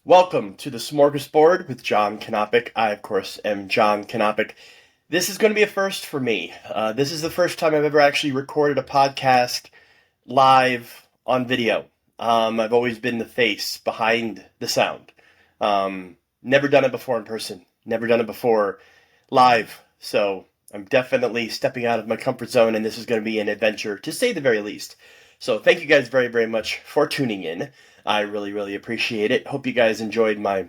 Welcome to the Smorgasbord with John Knopick. I, of course, am John Knopick. This is going to be a first for me. This is the first time I've ever actually recorded a podcast live on video. I've always been the face behind the sound. Never done it before in person. Never done it before live. So I'm definitely stepping out of my comfort zone, and this is going to be an adventure, to say the very least. So thank you guys very, very much for tuning in. I really, really appreciate it. Hope you guys enjoyed my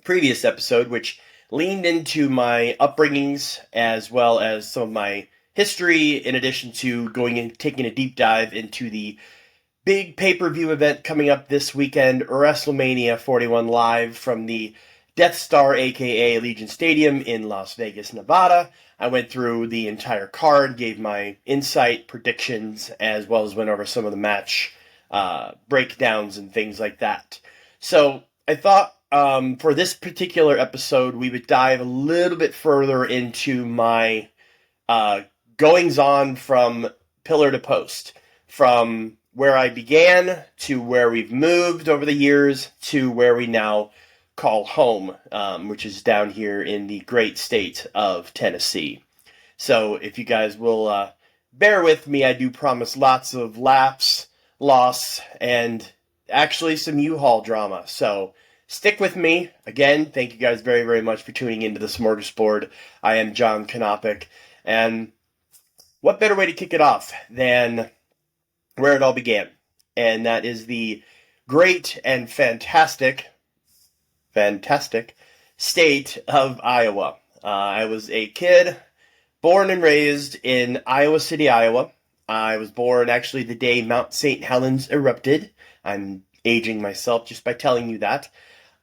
previous episode, which leaned into my upbringings as well as some of my history, in addition to going and taking a deep dive into the big pay-per-view event coming up this weekend, WrestleMania 41 live from the Death Star, aka Allegiant Stadium in Las Vegas, Nevada. I went through the entire card, gave my insight, predictions, as well as went over some of the match breakdowns and things like that. So I thought for this particular episode, we would dive a little bit further into my goings-on from pillar to post, from where I began to where we've moved over the years to where we now call home, which is down here in the great state of Tennessee. So if you guys will bear with me, I do promise lots of laughs, loss, and actually some U-Haul drama. So stick with me. Again, thank you guys very, very much for tuning into the Smorgasbord. I am John Knopick, and what better way to kick it off than where it all began? And that is the great and fantastic state of Iowa. I was a kid born and raised in Iowa City, Iowa. I was born actually the day Mount St. Helens erupted. I'm aging myself just by telling you that.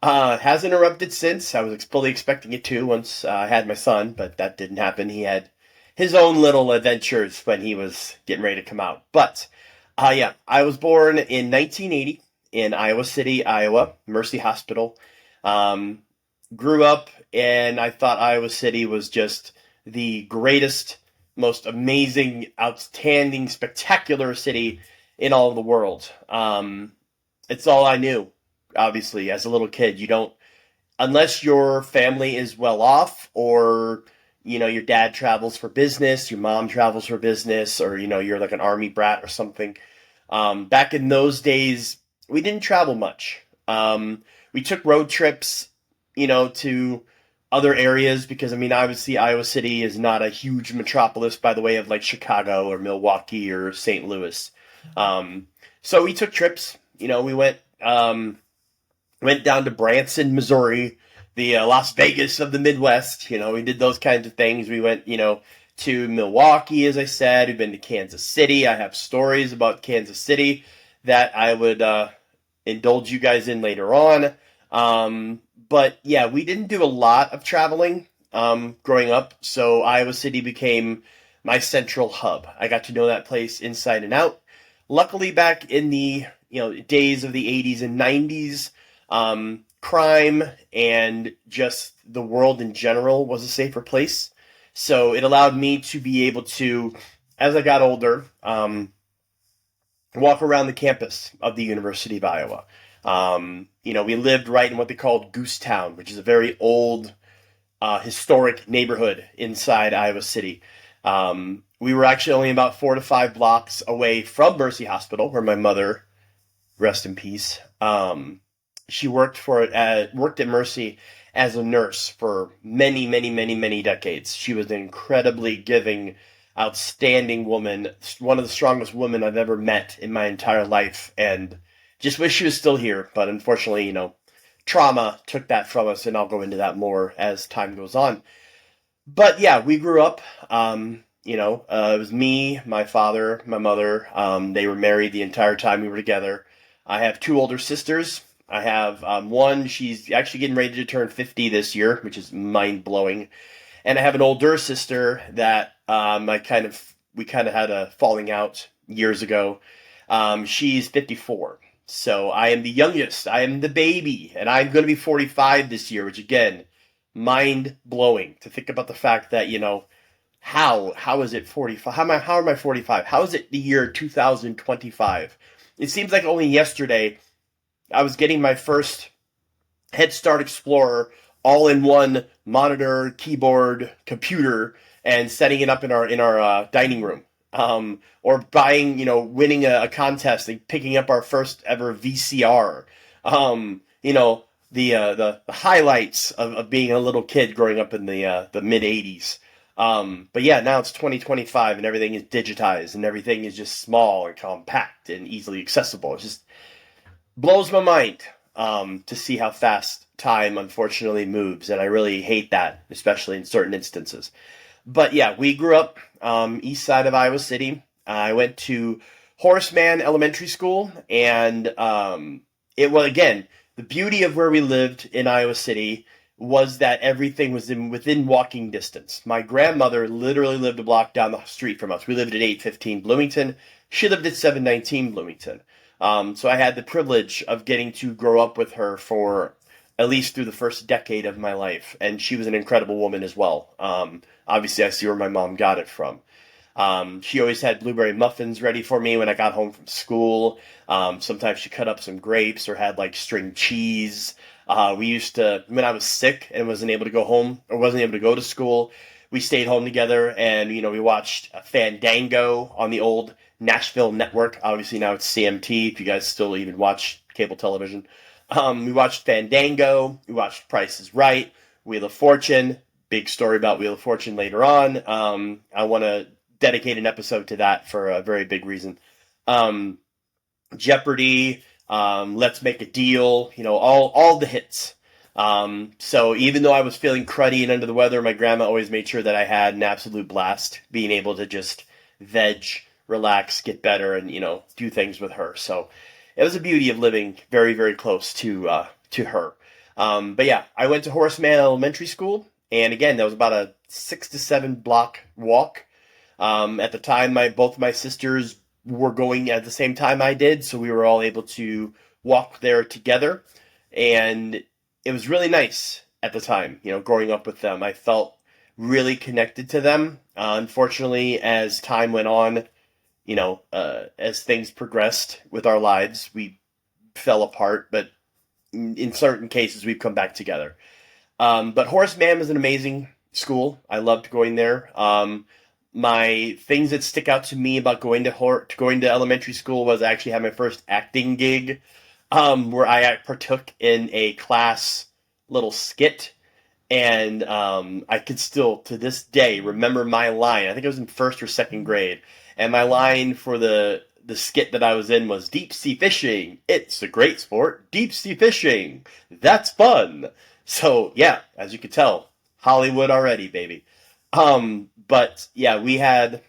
Hasn't erupted since. I was fully expecting it to once I had my son, but that didn't happen. He had his own little adventures when he was getting ready to come out. But, I was born in 1980 in Iowa City, Iowa, Mercy Hospital. Grew up, and I thought Iowa City was just the greatest, most amazing, outstanding, spectacular city in all of the world. It's all I knew, obviously, as a little kid. You don't, unless your family is well off, or, your dad travels for business, your mom travels for business, or, you're like an army brat or something. Back in those days, we didn't travel much. We took road trips, to other areas because, obviously Iowa City is not a huge metropolis by the way of like Chicago or Milwaukee or St. Louis. So we took trips. We went down to Branson, Missouri, the Las Vegas of the Midwest. We did those kinds of things. We went, to Milwaukee, as I said. We've been to Kansas City. I have stories about Kansas City that I would indulge you guys in later on. But yeah, we didn't do a lot of traveling growing up, so Iowa City became my central hub. I got to know that place inside and out. Luckily, back in the days of the 80s and 90s, crime and just the world in general was a safer place. So it allowed me to be able to, as I got older, walk around the campus of the University of Iowa. We lived right in what they called Goose Town, which is a very old, historic neighborhood inside Iowa City. We were actually only about 4 to 5 blocks away from Mercy Hospital, where my mother, rest in peace, she worked at Mercy as a nurse for many, many, many, many decades. She was an incredibly giving, outstanding woman, one of the strongest women I've ever met in my entire life, and just wish she was still here, but unfortunately, trauma took that from us, and I'll go into that more as time goes on. But yeah, we grew up, it was me, my father, my mother. They were married the entire time we were together. I have 2 older sisters. I have one, she's actually getting ready to turn 50 this year, which is mind-blowing. And I have an older sister that we kind of had a falling out years ago. She's 54. So I am the youngest. I am the baby. And I'm going to be 45 this year, which, again, mind-blowing to think about the fact that, how is it 45? How am I 45? How is it the year 2025? It seems like only yesterday I was getting my first Head Start Explorer all in one monitor, keyboard, computer, and setting it up in our dining room. Or buying, winning a contest and picking up our first ever VCR. The highlights of being a little kid growing up in the mid '80s. But yeah, now it's 2025 and everything is digitized and everything is just small and compact and easily accessible. It just blows my mind to see how fast time unfortunately moves, and I really hate that, especially in certain instances. But yeah, we grew up east side of Iowa City. I went to Horace Mann Elementary School, and it was, again, the beauty of where we lived in Iowa City was that everything was within walking distance. My grandmother literally lived a block down the street from us. We lived at 815 Bloomington. She lived at 719 Bloomington. So I had the privilege of getting to grow up with her for at least through the first decade of my life, and she was an incredible woman as well. Obviously, I see where my mom got it from. She always had blueberry muffins ready for me when I got home from school. Sometimes she cut up some grapes or had like string cheese. We used to, when I was sick and wasn't able to go home or wasn't able to go to school, we stayed home together and, we watched Fandango on the old Nashville network. Obviously now it's CMT, if you guys still even watch cable television. We watched Fandango. We watched Price is Right, Wheel of Fortune. Big story about Wheel of Fortune later on. I want to dedicate an episode to that for a very big reason. Um, Jeopardy, Let's Make a Deal, all the hits. So even though I was feeling cruddy and under the weather, my grandma always made sure that I had an absolute blast being able to just veg, relax, get better, and do things with her. So it was the beauty of living very, very close to her. But yeah, I went to Horace Mann Elementary School, and again, that was about a 6 to 7 block walk. At the time, both my sisters were going at the same time I did, so we were all able to walk there together, and it was really nice at the time. Growing up with them, I felt really connected to them. Unfortunately, as time went on, as things progressed with our lives, we fell apart, but in certain cases, we've come back together. But Horace Mann was an amazing school. I loved going there. My things that stick out to me about going to elementary school was I actually had my first acting gig, where I partook in a class little skit, and I could still to this day remember my line. I think I was in first or second grade, and my line for the skit that I was in was deep sea fishing. It's a great sport. Deep sea fishing. That's fun. So yeah, as you can tell, Hollywood already, baby. But yeah, we had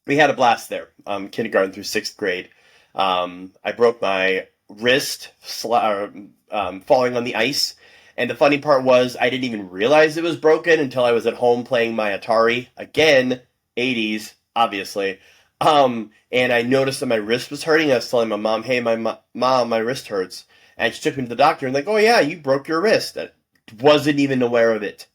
a blast there. Kindergarten through sixth grade. I broke my wrist falling on the ice, and the funny part was I didn't even realize it was broken until I was at home playing my Atari again, '80s, obviously. And I noticed that my wrist was hurting. I was telling my mom, "Hey, mom, my wrist hurts," and she took me to the doctor and like, "Oh yeah, you broke your wrist." I wasn't even aware of it.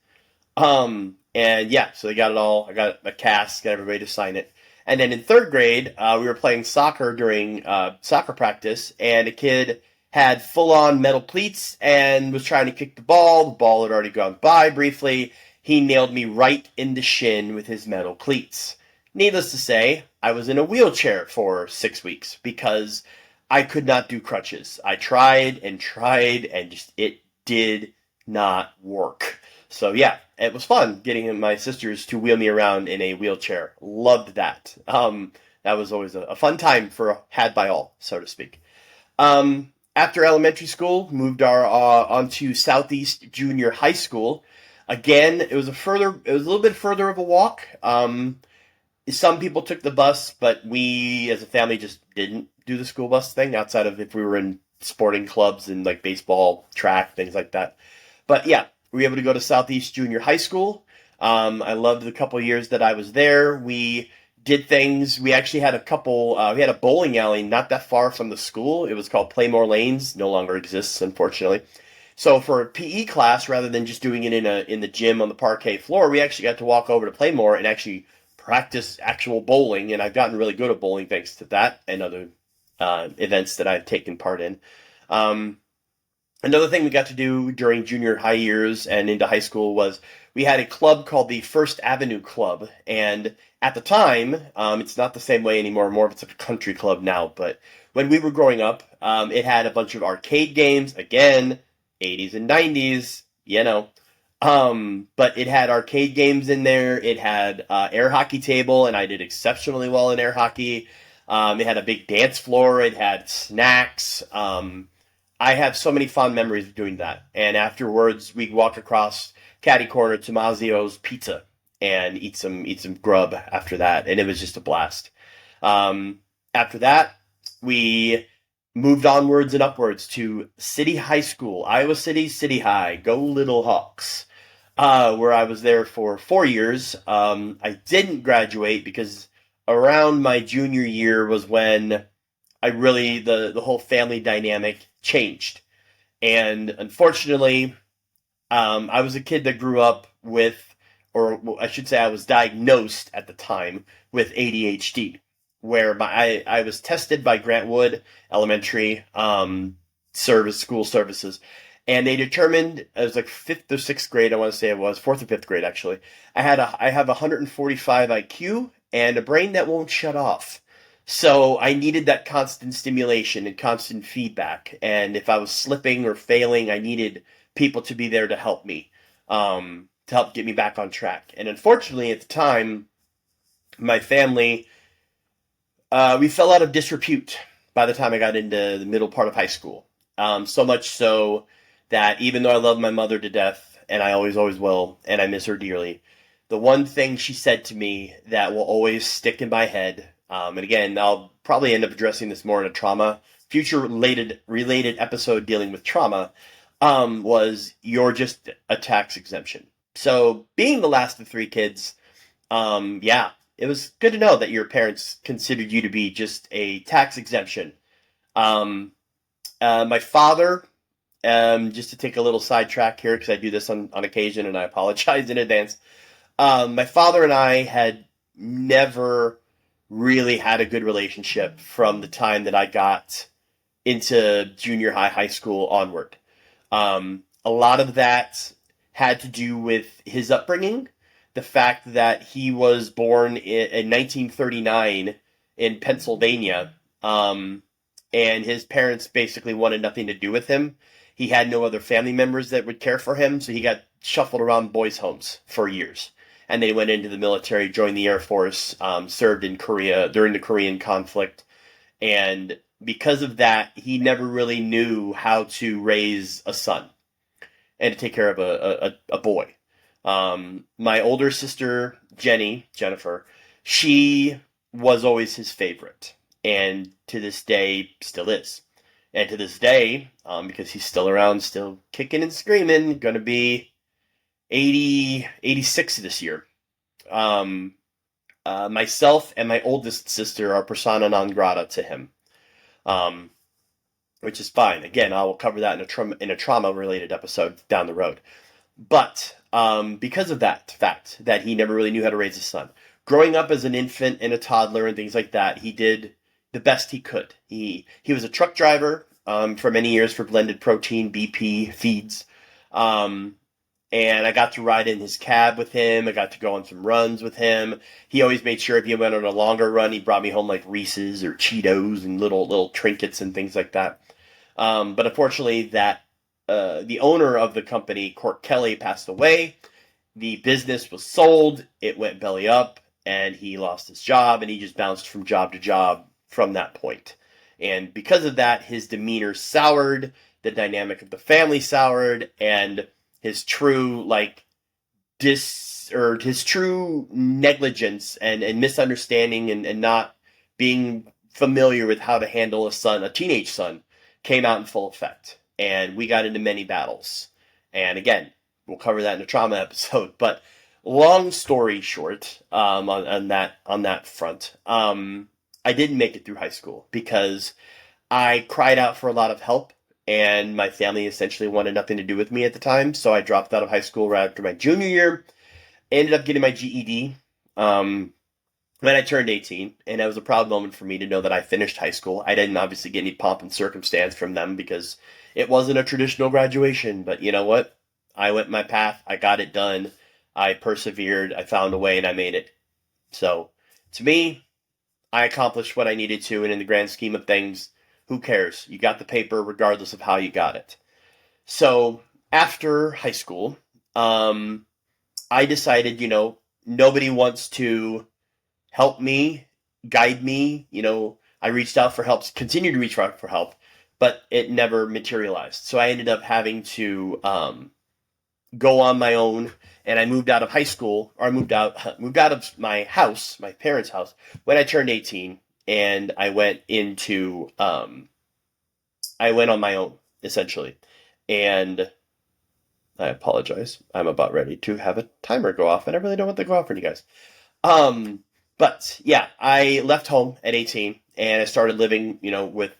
And yeah, so they got it all. I got a cast, got everybody to sign it. And then in third grade, we were playing soccer during soccer practice, and a kid had full-on metal cleats and was trying to kick the ball. The ball had already gone by briefly. He nailed me right in the shin with his metal cleats. Needless to say, I was in a wheelchair for 6 weeks because I could not do crutches. I tried, and just it did not work. So yeah, it was fun getting my sisters to wheel me around in a wheelchair. Loved that. That was always a fun time had by all, so to speak. After elementary school, moved our onto Southeast Junior High School. Again, it was a little bit further of a walk. Some people took the bus, but we as a family just didn't do the school bus thing outside of if we were in sporting clubs and like baseball, track, things like that. But yeah, we were able to go to Southeast Junior High School. I loved the couple years that I was there. We did things. We actually had we had a bowling alley not that far from the school. It was called Playmore Lanes. No longer exists, unfortunately. So for a PE class, rather than just doing it in the gym on the parquet floor, we actually got to walk over to Playmore and actually practice actual bowling. And I've gotten really good at bowling thanks to that and other events that I've taken part in. Another thing we got to do during junior high years and into high school was we had a club called the First Avenue Club. And at the time, it's not the same way anymore. More of it's like a country club now. But when we were growing up, it had a bunch of arcade games. Again, 80s and 90s, you know. But it had arcade games in there. It had air hockey table, and I did exceptionally well in air hockey. It had a big dance floor. It had snacks. I have so many fond memories of doing that. And afterwards, we'd walk across Caddy Corner to Mazio's Pizza and eat some grub after that, and it was just a blast. After that, we moved onwards and upwards to City High School, Iowa City, City High. Go Little Hawks! Where I was there for 4 years. I didn't graduate because around my junior year was when I really the whole family dynamic changed, and unfortunately, I was a kid that grew up with, or I should say, I was diagnosed at the time with ADHD, where I was tested by Grant Wood Elementary school services, and they determined it was like fifth or sixth grade. I want to say it was fourth or fifth grade actually. I have 145 IQ and a brain that won't shut off. So I needed that constant stimulation and constant feedback. And if I was slipping or failing, I needed people to be there to help me, to help get me back on track. And unfortunately, at the time, my family, we fell out of disrepute by the time I got into the middle part of high school. So much so that even though I love my mother to death, and I always, always will, and I miss her dearly, the one thing she said to me that will always stick in my head, and again, I'll probably end up addressing this more in a future related episode dealing with trauma, was you're just a tax exemption. So being the last of three kids, yeah, it was good to know that your parents considered you to be just a tax exemption. My father, just to take a little sidetrack here, because I do this on occasion and I apologize in advance. My father and I had never really had a good relationship from the time that I got into junior high, high school onward. A lot of that had to do with his upbringing, the fact that he was born in 1939 in Pennsylvania, and his parents basically wanted nothing to do with him. He had no other family members that would care for him, so he got shuffled around boys' homes for years. And then he went into the military, joined the Air Force, served in Korea during the Korean conflict. And because of that, he never really knew how to raise a son and to take care of a boy. My older sister, Jennifer, she was always his favorite. And to this day, still is. And to this day, because he's still around, still kicking and screaming, going to be 86 this year. Myself and my oldest sister are persona non grata to him, which is fine. Again, I will cover that in a trauma-related episode down the road. But because of that fact that he never really knew how to raise a son, growing up as an infant and a toddler and things like that, he did the best he could. He was a truck driver for many years for Blended Protein, BP feeds. And I got to ride in his cab with him. I got to go on some runs with him. He always made sure if he went on a longer run, he brought me home like Reese's or Cheetos and little trinkets and things like that. But unfortunately, the owner of the company, Court Kelly, passed away. The business was sold. It went belly up, and he lost his job, and he just bounced from job to job from that point. And because of that, his demeanor soured, the dynamic of the family soured, and his true his true negligence and misunderstanding and not being familiar with how to handle a teenage son, came out in full effect. And we got into many battles. And again, we'll cover that in a trauma episode. But long story short, on that front, I didn't make it through high school because I cried out for a lot of help. And my family essentially wanted nothing to do with me at the time, so I dropped out of high school right after my junior year. Ended up getting my GED, when I turned 18, and it was a proud moment for me to know that I finished high school. I didn't obviously get any pomp and circumstance from them because it wasn't a traditional graduation, but you know what? I went my path, I got it done, I persevered, I found a way, and I made it. So, to me, I accomplished what I needed to, and in the grand scheme of things, who cares? You got the paper regardless of how you got it. So, after high school, I decided, nobody wants to help me, guide me. I reached out for help, continued to reach out for help, but it never materialized. So I ended up having to go on my own, and I moved out of high school, or I moved out of my house, my parents' house, when I turned 18, and I went on my own essentially, and I apologize. I'm about ready to have a timer go off, and I really don't want to go off for you guys. Um, but yeah, I left home at 18 and I started living, with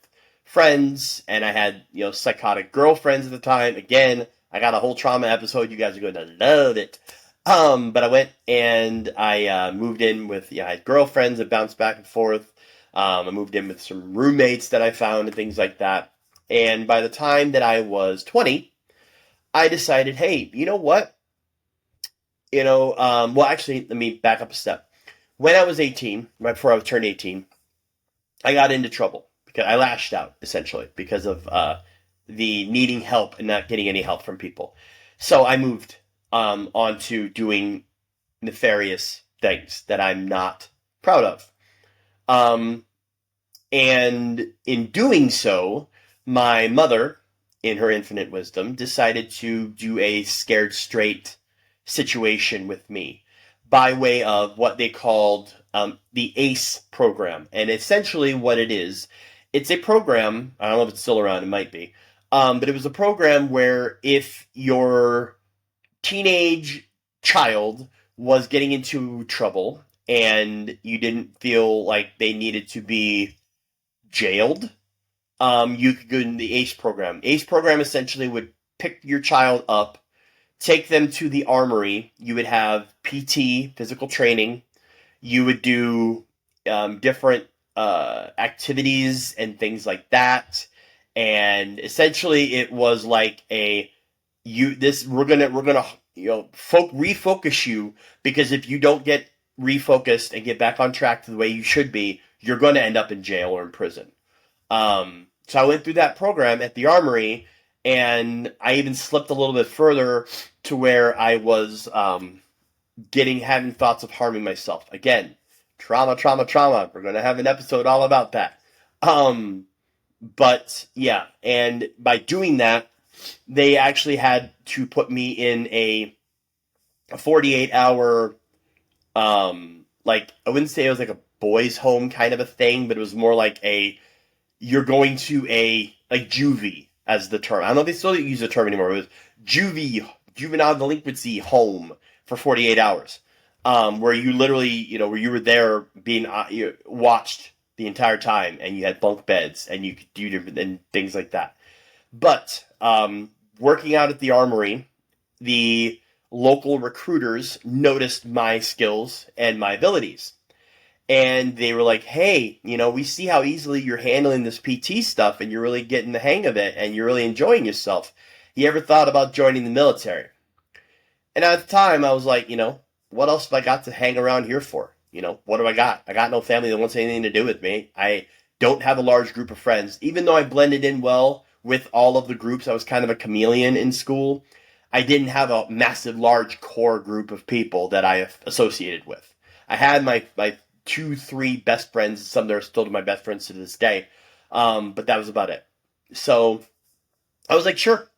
friends, and I had, psychotic girlfriends at the time. Again, I got a whole trauma episode. You guys are going to love it. But I went and I moved in with, I had girlfriends that bounced back and forth. I moved in with some roommates that I found and things like that. And by the time that I was 20, I decided, hey, you know what? Well, actually, let me back up a step. When I was 18, right before I turned 18, I got into trouble because I lashed out, essentially, because of the needing help and not getting any help from people. So I moved on to doing nefarious things that I'm not proud of. And in doing so, my mother, in her infinite wisdom, decided to do a scared straight situation with me by way of what they called the ACE program. And essentially what it is, it's a program, I don't know if it's still around, it might be, but it was a program where if your teenage child was getting into trouble and you didn't feel like they needed to be jailed, you could go in the ACE program. ACE program essentially would pick your child up, take them to the armory. You would have PT, physical training. You would do different activities and things like that. And essentially, it was like we're gonna refocus you, because if you don't get refocused and get back on track to the way you should be, you're going to end up in jail or in prison. So I went through that program at the armory, and I even slipped a little bit further to where I was having thoughts of harming myself. Again, trauma. We're going to have an episode all about that. But yeah, and by doing that, they actually had to put me in a 48-hour, I wouldn't say it was like a boys' home kind of a thing, but it was more like you're going to like juvie as the term. I don't know if they still use the term anymore. It was juvie, juvenile delinquency home for 48 hours, where you literally, where you were there being watched the entire time, and you had bunk beds, and you could do different and things like that. But working out at the armory, the local recruiters noticed my skills and my abilities. And they were like, hey, we see how easily you're handling this PT stuff, and you're really getting the hang of it, and you're really enjoying yourself. You ever thought about joining the military? And at the time, I was like, what else have I got to hang around here for? What do I got? I got no family that wants anything to do with me. I don't have a large group of friends. Even though I blended in well with all of the groups, I was kind of a chameleon in school. I didn't have a massive, large core group of people that I associated with. I had my 2-3 best friends. Some that are still my best friends to this day. But that was about it. So I was like, sure,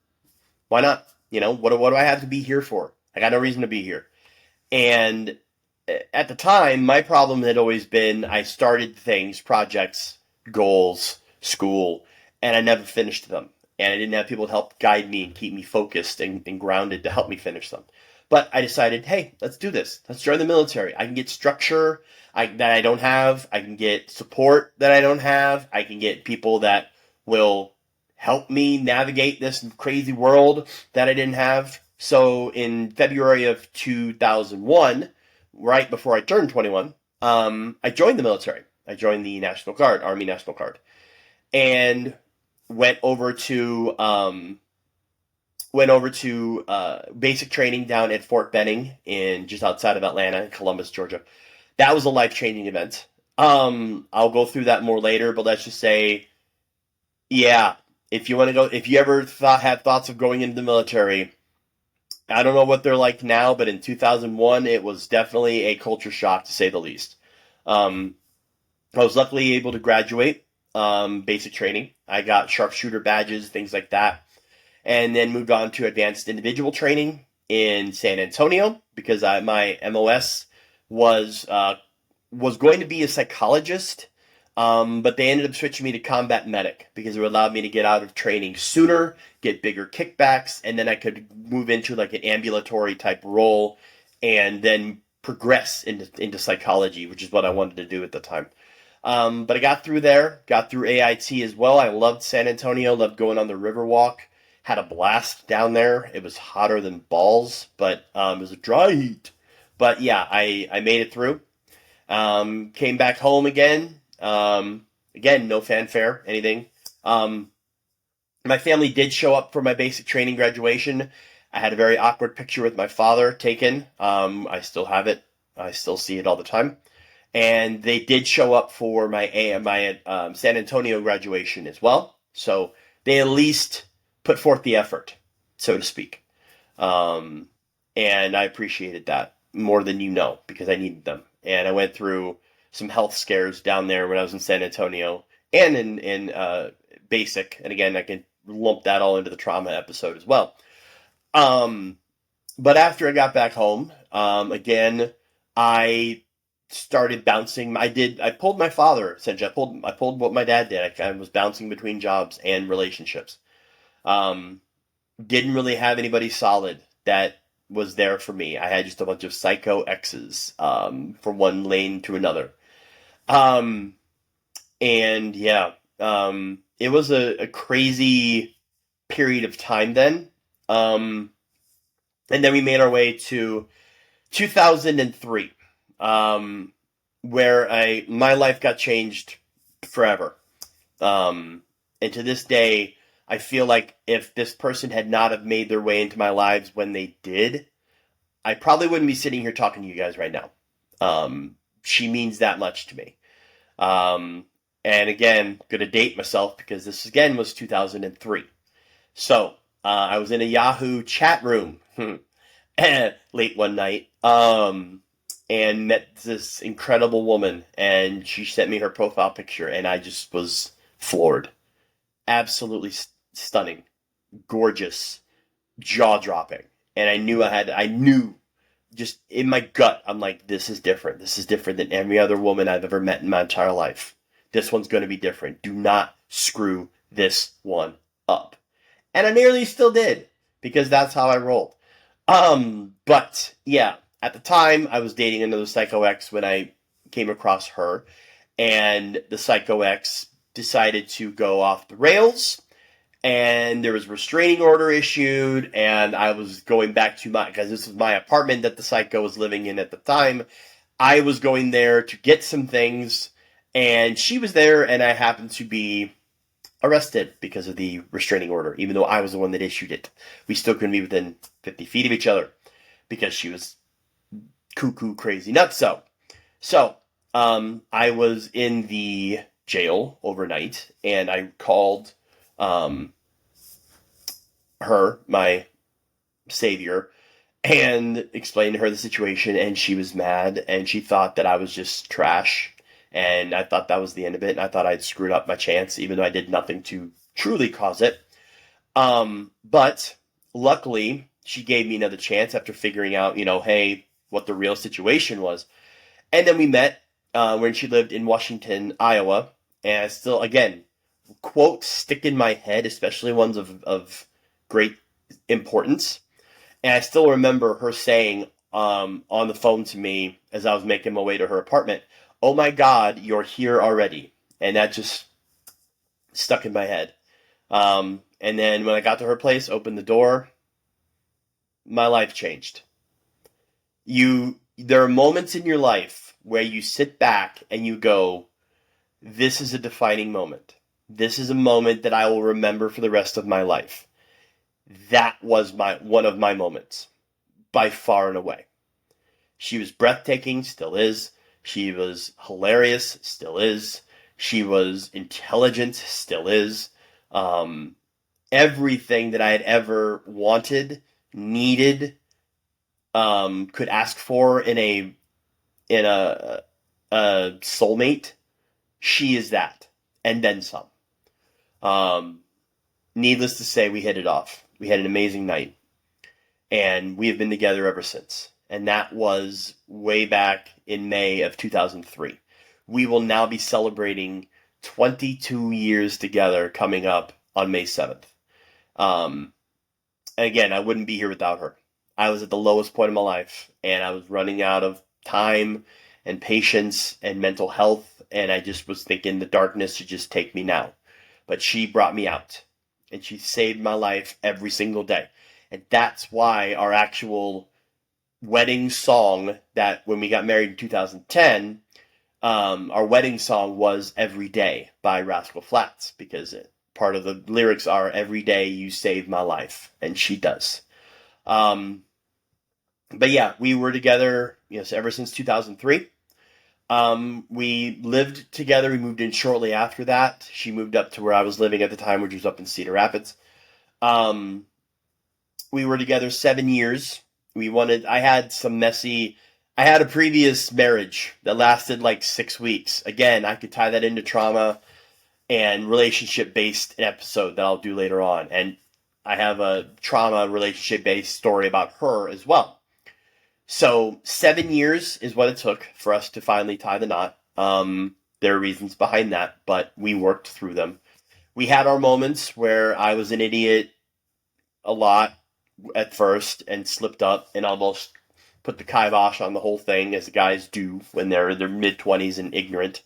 why not? What do I have to be here for? I got no reason to be here. And at the time, my problem had always been I started things, projects, goals, school, and I never finished them. And I didn't have people to help guide me and keep me focused and grounded to help me finish them. But I decided, hey, let's do this. Let's join the military. I can get structure that I don't have. I can get support that I don't have. I can get people that will help me navigate this crazy world that I didn't have. So in February of 2001, right before I turned 21, I joined the military. I joined the National Guard, Army National Guard, and went over to basic training down at Fort Benning in just outside of Atlanta in Columbus, Georgia. That was a life-changing event. I'll go through that more later, but let's just say, yeah, if you want to go, if you ever had thoughts of going into the military, I don't know what they're like now, but in 2001, it was definitely a culture shock to say the least. Um, I was luckily able to graduate basic training. I got sharpshooter badges, things like that, and then moved on to advanced individual training in San Antonio because my MOS was going to be a psychologist, but they ended up switching me to combat medic because it allowed me to get out of training sooner, get bigger kickbacks, and then I could move into like an ambulatory type role and then progress into psychology, which is what I wanted to do at the time. But I got through there, got through AIT as well. I loved San Antonio, loved going on the Riverwalk, had a blast down there. It was hotter than balls, but it was a dry heat. But yeah, I made it through. Came back home again. Again, no fanfare, anything. My family did show up for my basic training graduation. I had a very awkward picture with my father taken. I still have it. I still see it all the time. And they did show up for my San Antonio graduation as well. So they at least put forth the effort, so to speak. And I appreciated that more than you know because I needed them. And I went through some health scares down there when I was in San Antonio and in basic. And again, I can lump that all into the trauma episode as well. But after I got back home, again, I started bouncing. I pulled my father, essentially. I pulled what my dad did. I was bouncing between jobs and relationships. Didn't really have anybody solid that was there for me. I had just a bunch of psycho exes, from one lane to another. And yeah, it was a crazy period of time then. And then we made our way to 2003, where my life got changed forever. And to this day, I feel like if this person had not have made their way into my lives when they did, I probably wouldn't be sitting here talking to you guys right now. She means that much to me. And again, going to date myself because this again was 2003. So I was in a Yahoo chat room late one night and met this incredible woman, and she sent me her profile picture, and I just was floored. Absolutely stunning, gorgeous, jaw-dropping. And I knew just in my gut, I'm like, this is different. This is different than every other woman I've ever met in my entire life. This one's going to be different. Do not screw this one up. And I nearly still did, because that's how I rolled. But yeah, at the time, I was dating another Psycho X when I came across her, and the Psycho X decided to go off the rails, and there was a restraining order issued, and I was going back to because this was my apartment that the Psycho was living in at the time. I was going there to get some things, and she was there, and I happened to be arrested because of the restraining order, even though I was the one that issued it. We still couldn't be within 50 feet of each other because she was cuckoo crazy nutso. So, I was in the jail overnight, and I called her, my savior, and explained to her the situation, and she was mad, and she thought that I was just trash, and I thought that was the end of it, and I thought I'd screwed up my chance, even though I did nothing to truly cause it. But luckily, she gave me another chance after figuring out, hey, what the real situation was. And then we met when she lived in Washington, Iowa, and I still, again, quotes stick in my head, especially ones of great importance. And I still remember her saying on the phone to me as I was making my way to her apartment, "Oh my God, you're here already." And that just stuck in my head. And then when I got to her place, opened the door, my life changed. There are moments in your life where you sit back and you go, this is a defining moment. This is a moment that I will remember for the rest of my life. That was one of my moments, by far and away. She was breathtaking, still is. She was hilarious, still is. She was intelligent, still is. Everything that I had ever wanted, needed, could ask for in a soulmate, she is that, and then some. Needless to say, we hit it off. We had an amazing night, and we have been together ever since. And that was way back in May of 2003. We will now be celebrating 22 years together coming up on May 7th. Again, I wouldn't be here without her. I was at the lowest point of my life, and I was running out of time and patience and mental health, and I just was thinking the darkness should just take me now. But she brought me out, and she saved my life every single day. And that's why our actual wedding song, that when we got married in 2010, our wedding song was Every Day by Rascal Flatts, because part of the lyrics are, every day you save my life, and she does. But yeah, we were together, ever since 2003. We lived together. We moved in shortly after that. She moved up to where I was living at the time, which was up in Cedar Rapids. We were together 7 years. I had a previous marriage that lasted like 6 weeks. Again, I could tie that into trauma and relationship-based episode that I'll do later on. And I have a trauma relationship-based story about her as well. So 7 years is what it took for us to finally tie the knot. There are reasons behind that, but we worked through them. We had our moments where I was an idiot a lot at first and slipped up and almost put the kibosh on the whole thing, as guys do when they're in their mid-20s and ignorant.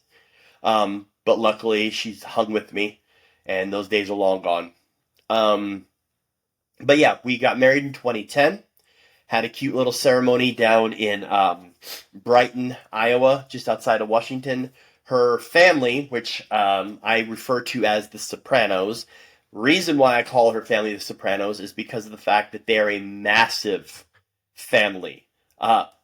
But luckily, she's hung with me, and those days are long gone. But yeah, we got married in 2010. Had a cute little ceremony down in Brighton, Iowa, just outside of Washington. Her family, which I refer to as the Sopranos. Reason why I call her family the Sopranos is because of the fact that they are a massive family.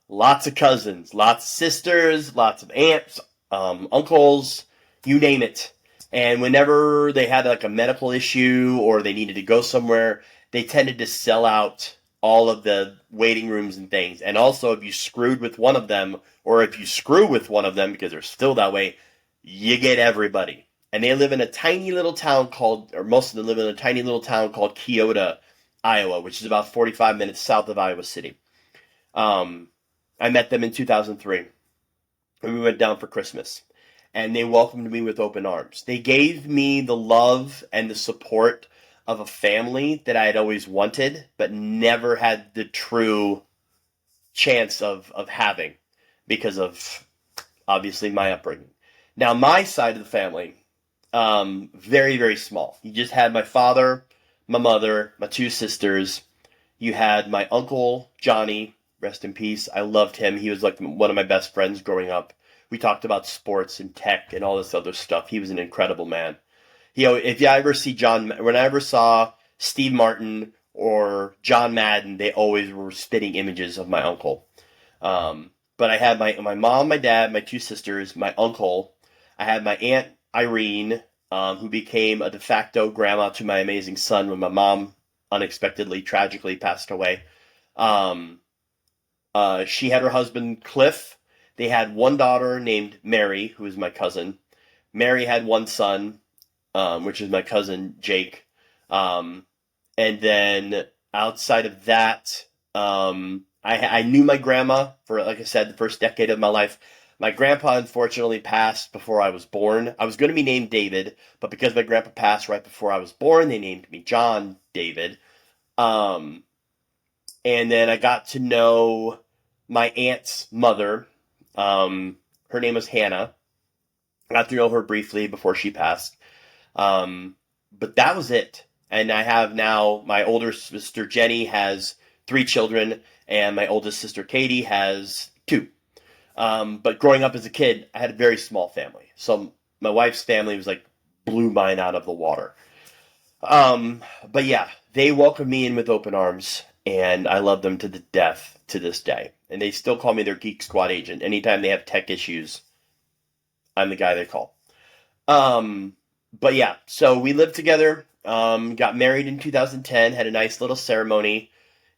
Lots of cousins, lots of sisters, lots of aunts, uncles, you name it. And whenever they had like a medical issue or they needed to go somewhere, they tended to sell out all of the waiting rooms and things. And also, if you screwed with one of them, or if you screw with one of them, because they're still that way, you get everybody. And they live in a tiny little town most of them live in a tiny little town called Keota, Iowa, which is about 45 minutes south of Iowa City. I met them in 2003, and we went down for Christmas. And they welcomed me with open arms. They gave me the love and the support of a family that I had always wanted, but never had the true chance of having because of, obviously, my upbringing. Now, my side of the family, very, very small. You just had my father, my mother, my two sisters. You had my uncle, Johnny, rest in peace. I loved him. He was like one of my best friends growing up. We talked about sports and tech and all this other stuff. He was an incredible man. If you ever see when I ever saw Steve Martin or John Madden, they always were spitting images of my uncle. But I had my mom, my dad, my two sisters, my uncle. I had my aunt Irene, who became a de facto grandma to my amazing son when my mom unexpectedly, tragically passed away. She had her husband Cliff. They had one daughter named Mary, who is my cousin. Mary had one son, which is my cousin Jake. And then outside of that, I knew my grandma for, like I said, the first decade of my life. My grandpa unfortunately passed before I was born. I was going to be named David, but because my grandpa passed right before I was born, they named me John David. And then I got to know my aunt's mother. Her name was Hannah. I got to know her briefly before she passed. But that was it. And I have now, my older sister Jenny has 3 children, and my oldest sister Katie has 2. But growing up as a kid, I had a very small family. So my wife's family was like blew mine out of the water. But yeah, they welcomed me in with open arms, and I love them to the death to this day. And they still call me their Geek Squad agent. Anytime they have tech issues, I'm the guy they call. Um, but yeah, so we lived together, got married in 2010, had a nice little ceremony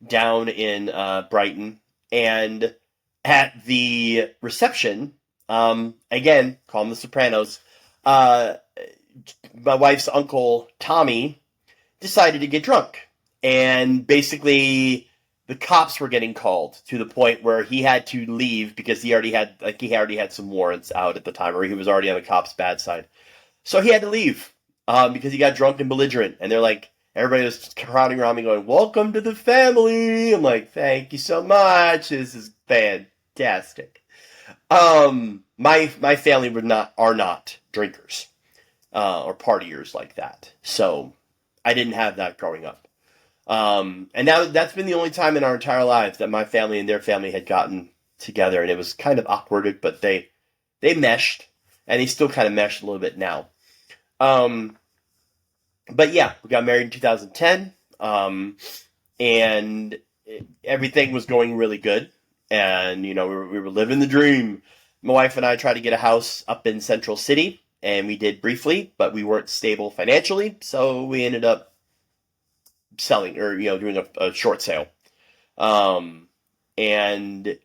down in Brighton, and at the reception, again, call them the Sopranos, uh, my wife's uncle, Tommy, decided to get drunk. And basically, the cops were getting called to the point where he had to leave because he already had some warrants out at the time, or he was already on the cops' bad side. So he had to leave because he got drunk and belligerent. And they're like, everybody was crowding around me going, "Welcome to the family." I'm like, "Thank you so much. This is fantastic." My family are not drinkers or partiers like that. So I didn't have that growing up. And that's been the only time in our entire lives that my family and their family had gotten together, and it was kind of awkward, but they meshed, and they still kind of mesh a little bit now. Um, but yeah, we got married in 2010, and everything was going really good, and we were living the dream. My wife and I tried to get a house up in Central City, and we did briefly, but we weren't stable financially, so we ended up selling or doing a short sale. Um, and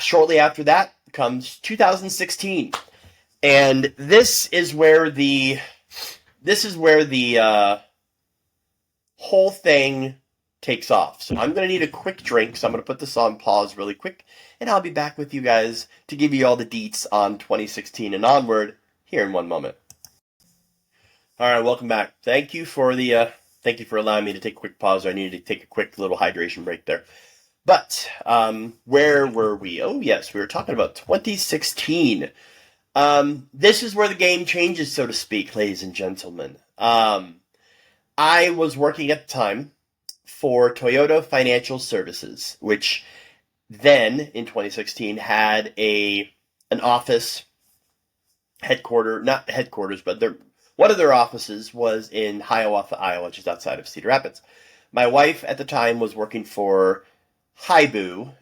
shortly after that comes 2016, and this is where the whole thing takes off. So I'm going to need a quick drink, so I'm going to put this on pause really quick, and I'll be back with you guys to give you all the deets on 2016 and onward here in one moment. All right, welcome back. Thank you for allowing me to take a quick pause. I needed to take a quick little hydration break there. But where were we? Oh yes, we were talking about 2016. This is where the game changes, so to speak, ladies and gentlemen. I was working at the time for Toyota Financial Services, which then in 2016 had an office not headquarters, but one of their offices was in Hiawatha, Iowa, just outside of Cedar Rapids. My wife at the time was working for Haibu.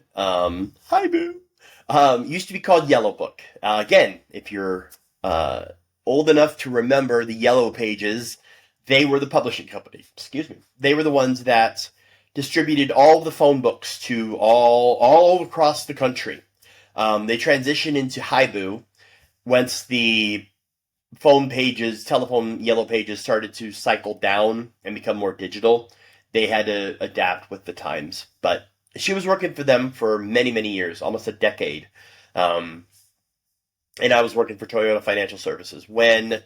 Used to be called Yellow Book. Again, if you're old enough to remember the Yellow Pages, they were the publishing company. Excuse me. They were the ones that distributed all of the phone books to all across the country. They transitioned into Haibu once the telephone Yellow Pages started to cycle down and become more digital. They had to adapt with the times. But she was working for them for many, many years, almost a decade. And I was working for Toyota Financial Services when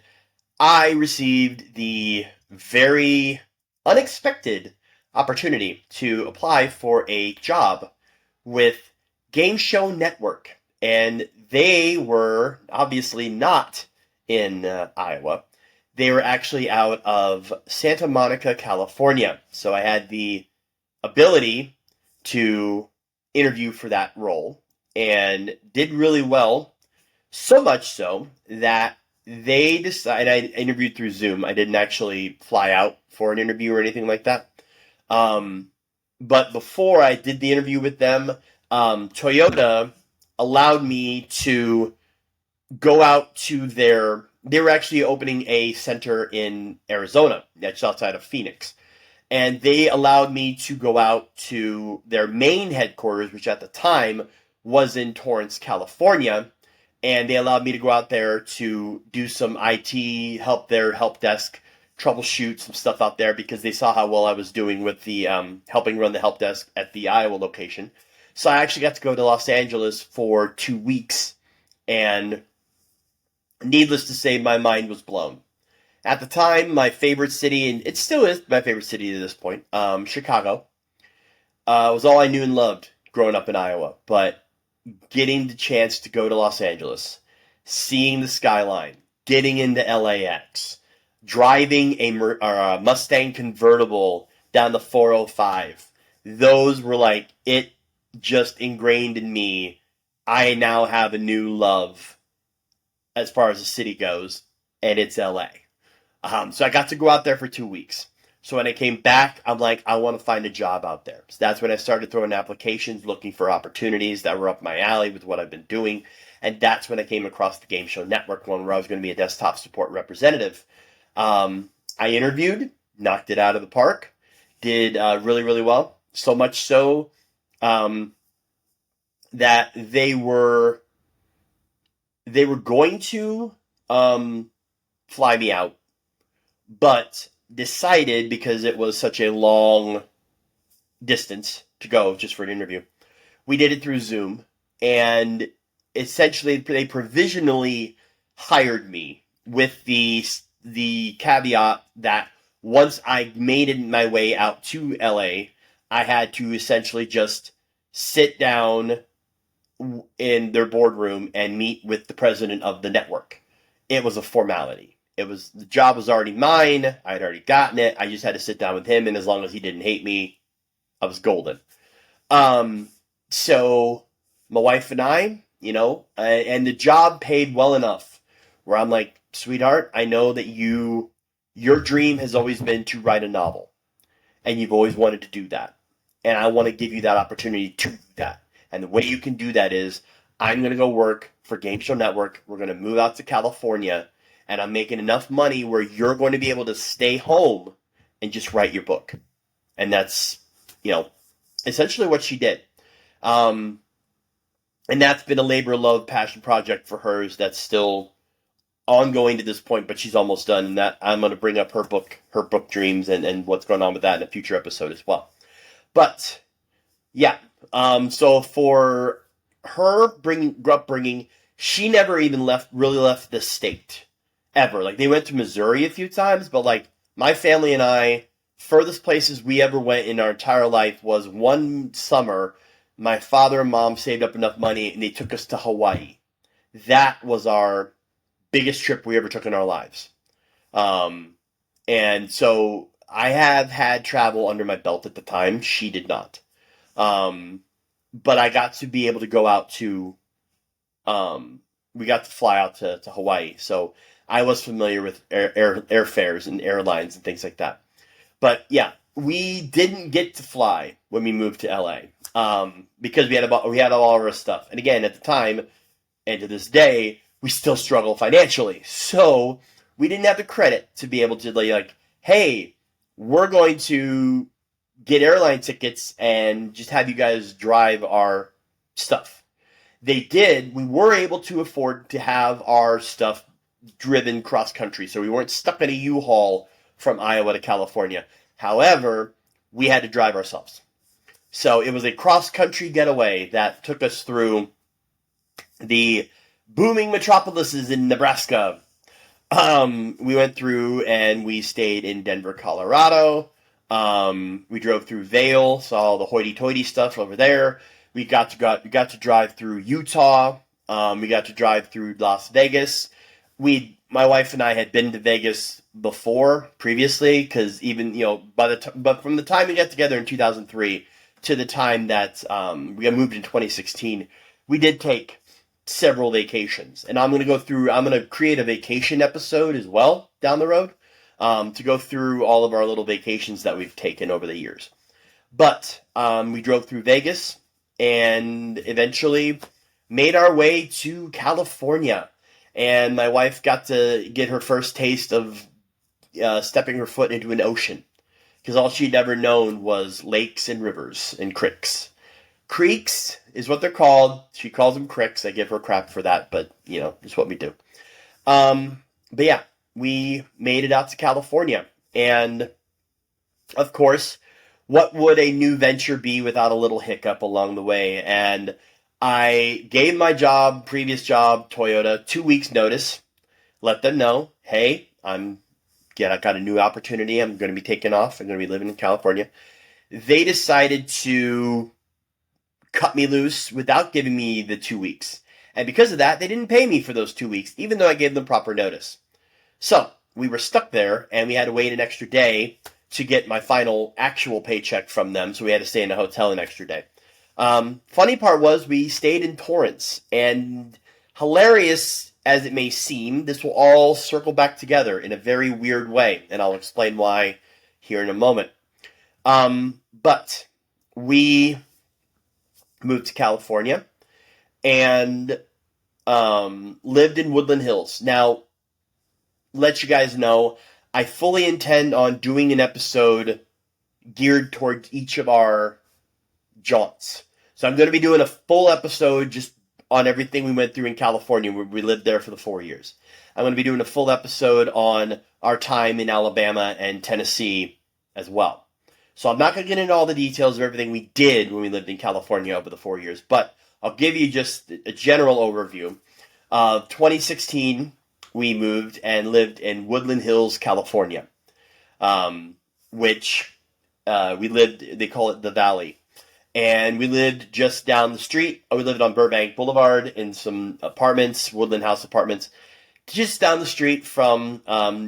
I received the very unexpected opportunity to apply for a job with Game Show Network. And they were obviously not in Iowa. They were actually out of Santa Monica, California. So I had the ability to interview for that role and did really well. So much so that they decided, I interviewed through Zoom. I didn't actually fly out for an interview or anything like that. But before I did the interview with them, Toyota allowed me to go out to they were actually opening a center in Arizona, that's outside of Phoenix. And they allowed me to go out to their main headquarters, which at the time was in Torrance, California. And they allowed me to go out there to do some IT help, their help desk, troubleshoot some stuff out there because they saw how well I was doing with the helping run the help desk at the Iowa location. So I actually got to go to Los Angeles for 2 weeks, and needless to say, my mind was blown. At the time, my favorite city, and it still is my favorite city to this point, Chicago, was all I knew and loved growing up in Iowa. But getting the chance to go to Los Angeles, seeing the skyline, getting into LAX, driving a Mustang convertible down the 405, those were like, it just ingrained in me I now have a new love as far as the city goes, and it's LA. So I got to go out there for 2 weeks. So when I came back, I'm like, I want to find a job out there. So that's when I started throwing applications, looking for opportunities that were up my alley with what I've been doing. And that's when I came across the Game Show Network one where I was going to be a desktop support representative. I interviewed, knocked it out of the park, did really, really well. So much so that they were going to fly me out, but decided, because it was such a long distance to go just for an interview, we did it through Zoom, and essentially they provisionally hired me with the caveat that once I made it my way out to LA, I had to essentially just sit down in their boardroom and meet with the president of the network. It was a formality. The job was already mine. I had already gotten it. I just had to sit down with him, and as long as he didn't hate me, I was golden. So my wife and I, and the job paid well enough where I'm like, sweetheart, I know that your dream has always been to write a novel, and you've always wanted to do that. And I want to give you that opportunity to do that. And the way you can do that is I'm going to go work for Game Show Network. We're going to move out to California, and I'm making enough money where you're going to be able to stay home and just write your book. And that's, essentially what she did. And that's been a labor of love, passion project for hers that's still ongoing to this point, but she's almost done. And that I'm going to bring up her book dreams and what's going on with that in a future episode as well. But yeah, so for her upbringing, she never even really left the state ever. Like, they went to Missouri a few times, but like my family and I, furthest places we ever went in our entire life was one summer. My father and mom saved up enough money and they took us to Hawaii. That was our biggest trip we ever took in our lives. And so I have had travel under my belt at the time. She did not. But I got to be able to go out to, we got to fly out to Hawaii. So I was familiar with airfares and airlines and things like that. But yeah, we didn't get to fly when we moved to LA, because we had all of our stuff. And again, at the time, and to this day, we still struggle financially. So we didn't have the credit to be able to like, hey, we're going to get airline tickets and just have you guys drive our stuff. They did. We were able to afford to have our stuff driven cross country, so we weren't stuck in a U-Haul from Iowa to California. However, we had to drive ourselves. So it was a cross country getaway that took us through the booming metropolises in Nebraska. We went through and we stayed in Denver, Colorado. We drove through Vail, saw the hoity-toity stuff over there. We got to drive through Utah. We got to drive through Las Vegas. My wife and I had been to Vegas previously, because even, but from the time we got together in 2003 to the time that we got moved in 2016, we did take several vacations. And I'm going to create a vacation episode as well down the road, to go through all of our little vacations that we've taken over the years. But we drove through Vegas and eventually made our way to California. And my wife got to get her first taste of stepping her foot into an ocean, because all she'd ever known was lakes and rivers and creeks. Creeks is what they're called. She calls them cricks. I give her crap for that, but, it's what we do. But yeah, we made it out to California. And, of course, what would a new venture be without a little hiccup along the way? And I gave my previous job, Toyota, 2 weeks notice. Let them know, hey, I got a new opportunity. I'm going to be taking off. I'm going to be living in California. They decided to cut me loose without giving me the 2 weeks. And because of that, they didn't pay me for those 2 weeks, even though I gave them proper notice. So we were stuck there, and we had to wait an extra day to get my final actual paycheck from them. So we had to stay in a hotel an extra day. Funny part was we stayed in Torrance, and hilarious as it may seem, this will all circle back together in a very weird way, and I'll explain why here in a moment. But we moved to California and lived in Woodland Hills. Now, let you guys know, I fully intend on doing an episode geared towards each of our jaunts. So I'm going to be doing a full episode just on everything we went through in California, where we lived there for the 4 years. I'm going to be doing a full episode on our time in Alabama and Tennessee as well. So I'm not going to get into all the details of everything we did when we lived in California over the 4 years, but I'll give you just a general overview. 2016, we moved and lived in Woodland Hills, California, which we lived, they call it the Valley. And we lived just down the street. We lived on Burbank Boulevard in some apartments, Woodland House apartments, just down the street from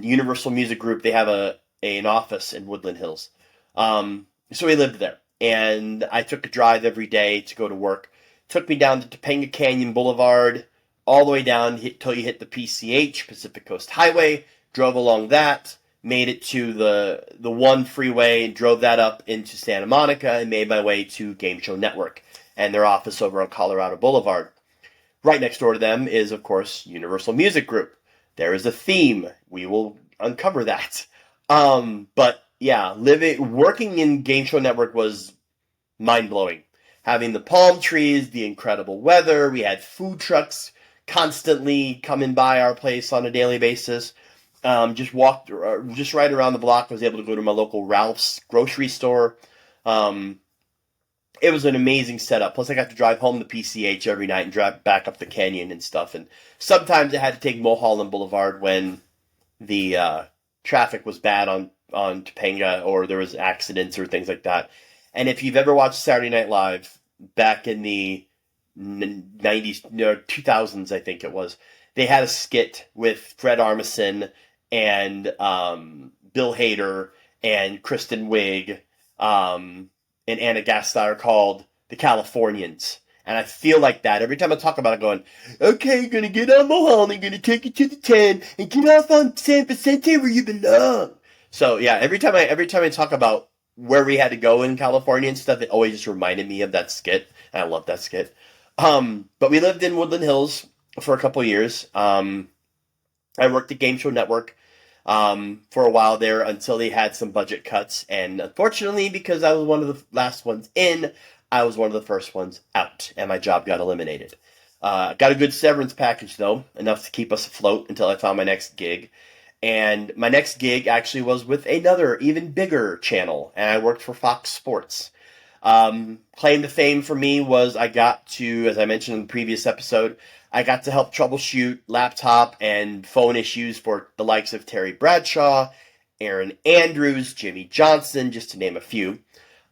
Universal Music Group. They have an office in Woodland Hills. So we lived there. And I took a drive every day to go to work. Took me down to Topanga Canyon Boulevard, all the way down till you hit the PCH, Pacific Coast Highway. Drove along that. Made it to the one freeway and drove that up into Santa Monica and made my way to Game Show Network and their office over on Colorado Boulevard. Right next door to them is, of course, Universal Music Group. There is a theme. We will uncover that. But yeah, working in Game Show Network was mind-blowing. Having the palm trees, the incredible weather, we had food trucks constantly coming by our place on a daily basis. Just right around the block. I was able to go to my local Ralph's grocery store. It was an amazing setup. Plus, I got to drive home to PCH every night and drive back up the canyon and stuff. And sometimes I had to take Mulholland Boulevard when the traffic was bad on Topanga or there was accidents or things like that. And if you've ever watched Saturday Night Live back in the 90s, 2000s, I think it was, they had a skit with Fred Armisen and Bill Hader and Kristen Wiig and Anna Gasteyer called The Californians. And I feel like that every time I talk about it, going, okay, you're going to get on Mulholland, I'm going to take you to the 10 and get off on San Vicente where you belong. So yeah, every time I talk about where we had to go in California and stuff, it always just reminded me of that skit. And I love that skit. But we lived in Woodland Hills for a couple years. I worked at Game Show Network for a while there until they had some budget cuts. And unfortunately, because I was one of the last ones in, I was one of the first ones out. And my job got eliminated. Got a good severance package, though, enough to keep us afloat until I found my next gig. And my next gig actually was with another, even bigger channel. And I worked for Fox Sports. Claim to fame for me was I got to, as I mentioned in the previous episode, I got to help troubleshoot laptop and phone issues for the likes of Terry Bradshaw, Aaron Andrews, Jimmy Johnson, just to name a few.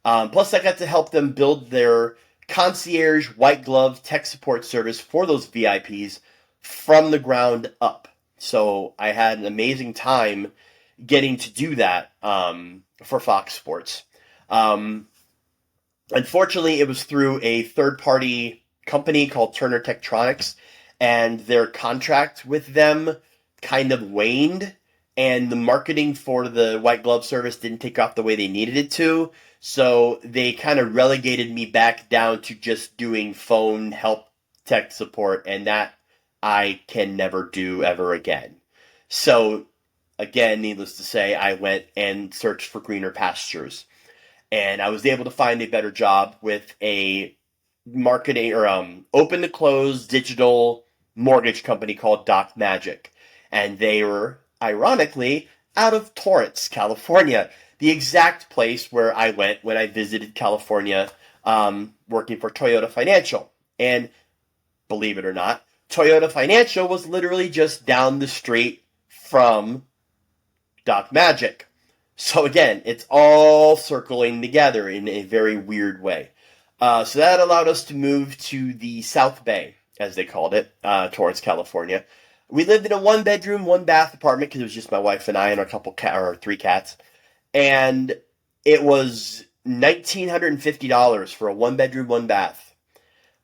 Plus, I got to help them build their concierge white glove tech support service for those VIPs from the ground up. So I had an amazing time getting to do that for Fox Sports. Unfortunately, it was through a third-party company called Turner Tektronix, and their contract with them kind of waned, and the marketing for the white glove service didn't take off the way they needed it to, so they kind of relegated me back down to just doing phone help tech support, and that I can never do ever again. So, again, needless to say, I went and searched for greener pastures. And I was able to find a better job with a marketing or open to close digital mortgage company called Doc Magic. And they were, ironically, out of Torrance, California, the exact place where I went when I visited California working for Toyota Financial. And believe it or not, Toyota Financial was literally just down the street from Doc Magic. So again, it's all circling together in a very weird way. So that allowed us to move to the South Bay, as they called it, Torrance, California. We lived in a 1-bedroom, 1-bath apartment because it was just my wife and I and our 3 cats. And it was $1,950 for a 1-bedroom, 1-bath.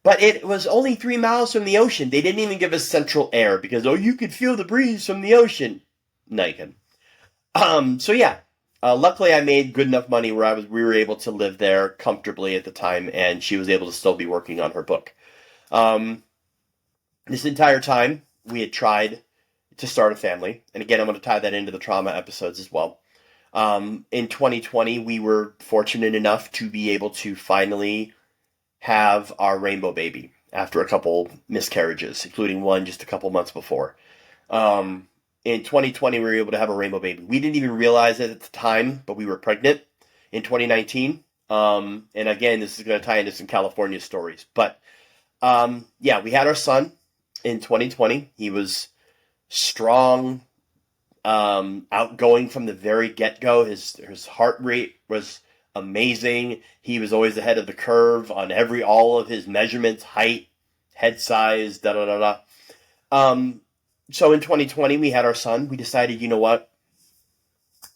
But it was only 3 miles from the ocean. They didn't even give us central air because, oh, you could feel the breeze from the ocean. No, you couldn't. So yeah, luckily I made good enough money where we were able to live there comfortably at the time, and she was able to still be working on her book. This entire time, we had tried to start a family. And again, I'm going to tie that into the trauma episodes as well. In 2020, we were fortunate enough to be able to finally have our rainbow baby after a couple miscarriages, including one just a couple months before. In 2020, we were able to have a rainbow baby. We didn't even realize it at the time, but we were pregnant in 2019. And again, this is going to tie into some California stories. But yeah, we had our son in 2020. He was strong, outgoing from the very get-go. His heart rate was amazing. He was always ahead of the curve on all of his measurements, height, head size, So in 2020, we had our son. We decided, you know what?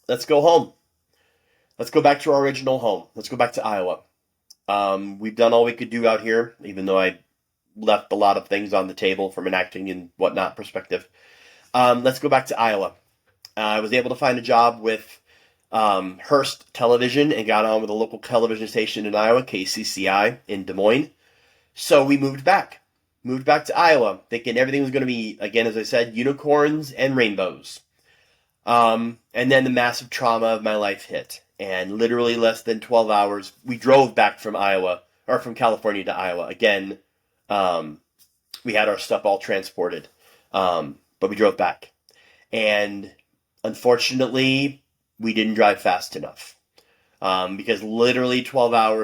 Let's go home. Let's go back to our original home. Let's go back to Iowa. We've done all we could do out here, even though I left a lot of things on the table from an acting and whatnot perspective. Let's go back to Iowa. I was able to find a job with Hearst Television and got on with a local television station in Iowa, KCCI in Des Moines. So we moved back to Iowa, thinking everything was going to be, again, as I said, unicorns and rainbows. And then the massive trauma of my life hit. And literally less than 12 hours, we drove back from California to Iowa. Again, we had our stuff all transported, but we drove back. And unfortunately, we didn't drive fast enough. Because literally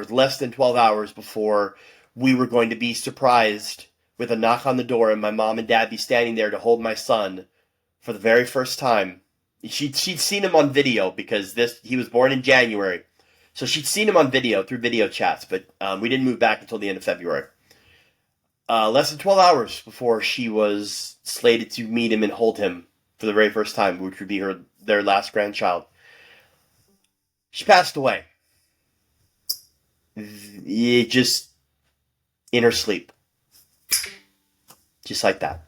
less than 12 hours before we were going to be surprised with a knock on the door and my mom and dad be standing there to hold my son for the very first time. She'd seen him on video because he was born in January. So she'd seen him on video through video chats, but we didn't move back until the end of February. Less than 12 hours before she was slated to meet him and hold him for the very first time, which would be their last grandchild. She passed away. Just in her sleep. Just like that.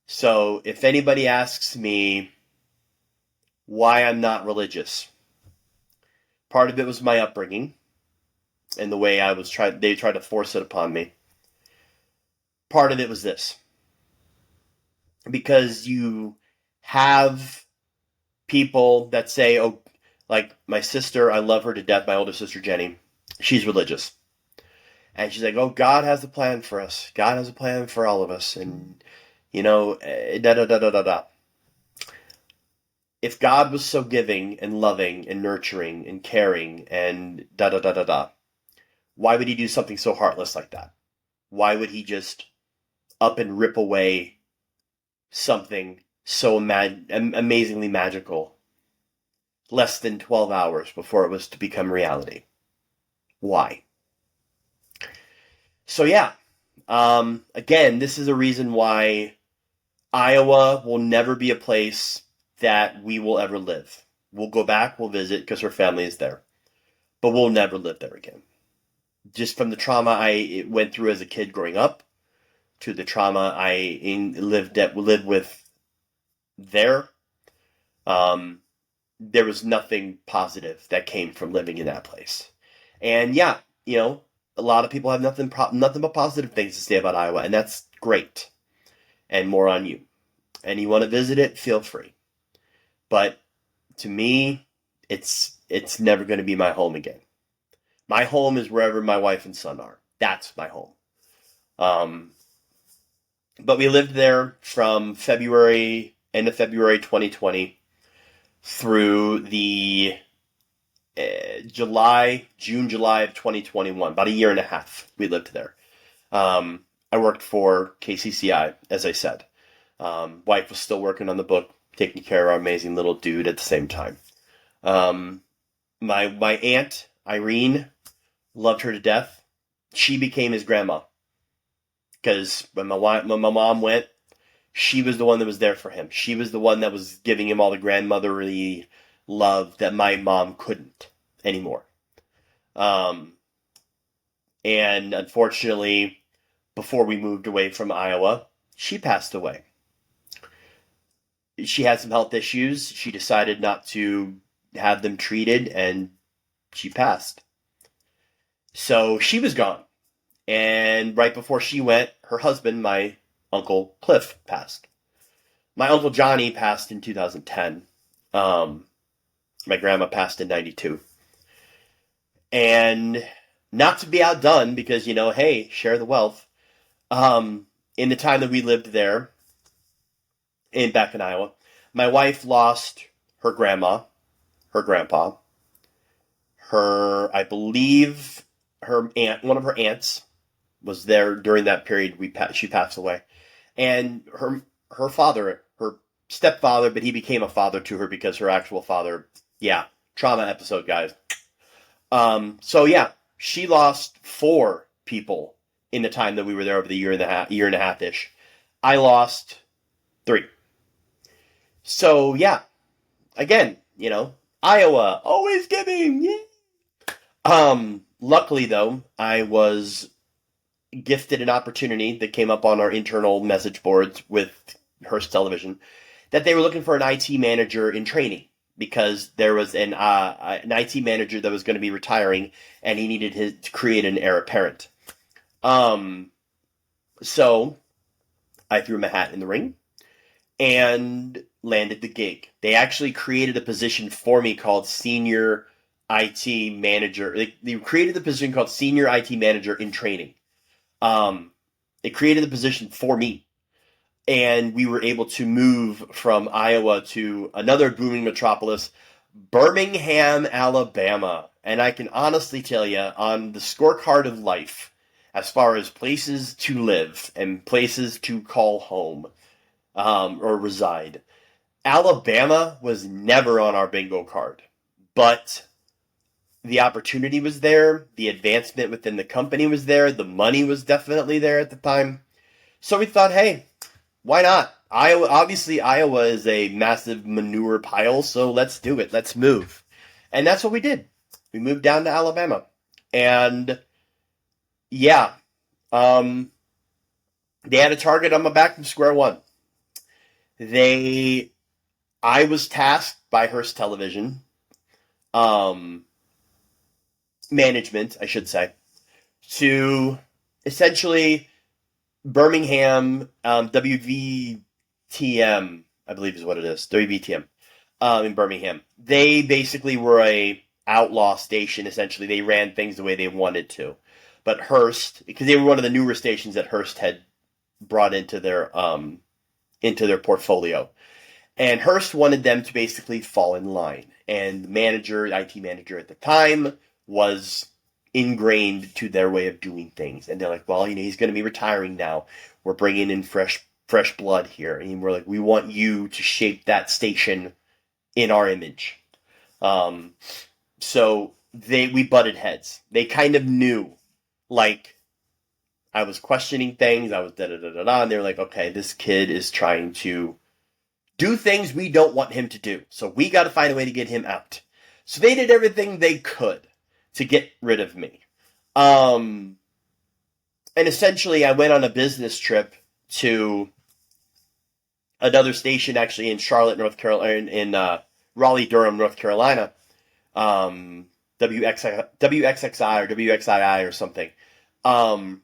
So if anybody asks me why I'm not religious, part of it was my upbringing and the way they tried to force it upon me. Part of it was this. Because you have people that say, oh, like my sister, I love her to death, my older sister Jenny, she's religious. And she's like, oh, God has a plan for us. God has a plan for all of us. And, da-da-da-da-da-da. If God was so giving and loving and nurturing and caring and da-da-da-da-da, why would he do something so heartless like that? Why would he just up and rip away something so amazingly magical less than 12 hours before it was to become reality? Why? So yeah, again, this is a reason why Iowa will never be a place that we will ever live. We'll go back, we'll visit because her family is there, but we'll never live there again. Just from the trauma I went through as a kid growing up to the trauma I lived with there, there was nothing positive that came from living in that place. And yeah, a lot of people have nothing but positive things to say about Iowa, and that's great. And more on you. And you want to visit it, feel free. But to me, it's never going to be my home again. My home is wherever my wife and son are. That's my home. But we lived there from end of February 2020 through the June, July of 2021. About a year and a half we lived there. I worked for KCCI, as I said. Wife was still working on the book, taking care of our amazing little dude at the same time. My aunt, Irene, loved her to death. She became his grandma. Because when my mom went, she was the one that was there for him. She was the one that was giving him all the grandmotherly love that my mom couldn't. anymore. And unfortunately, before we moved away from Iowa, she passed away. She had some health issues. She decided not to have them treated, and she passed. So she was gone. And right before she went, her husband, my Uncle Cliff, passed. My Uncle Johnny passed in 2010. My grandma passed in 92. And not to be outdone, because, hey, share the wealth. In the time that we lived there, back in Iowa, my wife lost her grandma, her grandpa, I believe her aunt, one of her aunts was there during that period she passed away. And her father, her stepfather, but he became a father to her because her actual father, trauma episode, guys. So yeah, she lost 4 people in the time that we were there over the year and a half-ish. I lost 3. So yeah, again, Iowa, always giving, yeah. Luckily though, I was gifted an opportunity that came up on our internal message boards with Hearst Television that they were looking for an IT manager in training because there was an IT manager that was going to be retiring and he needed to create an heir apparent. So I threw my hat in the ring and landed the gig. They actually created a position for me called Senior IT Manager. They created the position called Senior IT Manager in Training. They created the position for me. And we were able to move from Iowa to another booming metropolis, Birmingham, Alabama. And I can honestly tell you, on the scorecard of life, as far as places to live and places to call home or reside, Alabama was never on our bingo card. But the opportunity was there. The advancement within the company was there. The money was definitely there at the time. So we thought, hey, why not? Iowa is a massive manure pile, so let's do it. Let's move. And that's what we did. We moved down to Alabama. And yeah, they had a target on my back from square one. I was tasked by Hearst Television, management, I should say, to essentially Birmingham, WVTM, I believe is what it is, WVTM, in Birmingham. They basically were a outlaw station, essentially. They ran things the way they wanted to. But Hearst, because they were one of the newer stations that Hearst had brought into their portfolio. And Hearst wanted them to basically fall in line. And the IT manager at the time was ingrained to their way of doing things. And they're like, well, he's going to be retiring now. We're bringing in fresh blood here. And we're like, we want you to shape that station in our image. So we butted heads. They kind of knew, like, I was questioning things. I was da-da-da-da-da. And they're like, okay, this kid is trying to do things we don't want him to do. So we got to find a way to get him out. So they did everything they could to get rid of me. And essentially I went on a business trip to another station actually in Charlotte, North Carolina, in Raleigh-Durham, North Carolina. WXXI or WXII or something.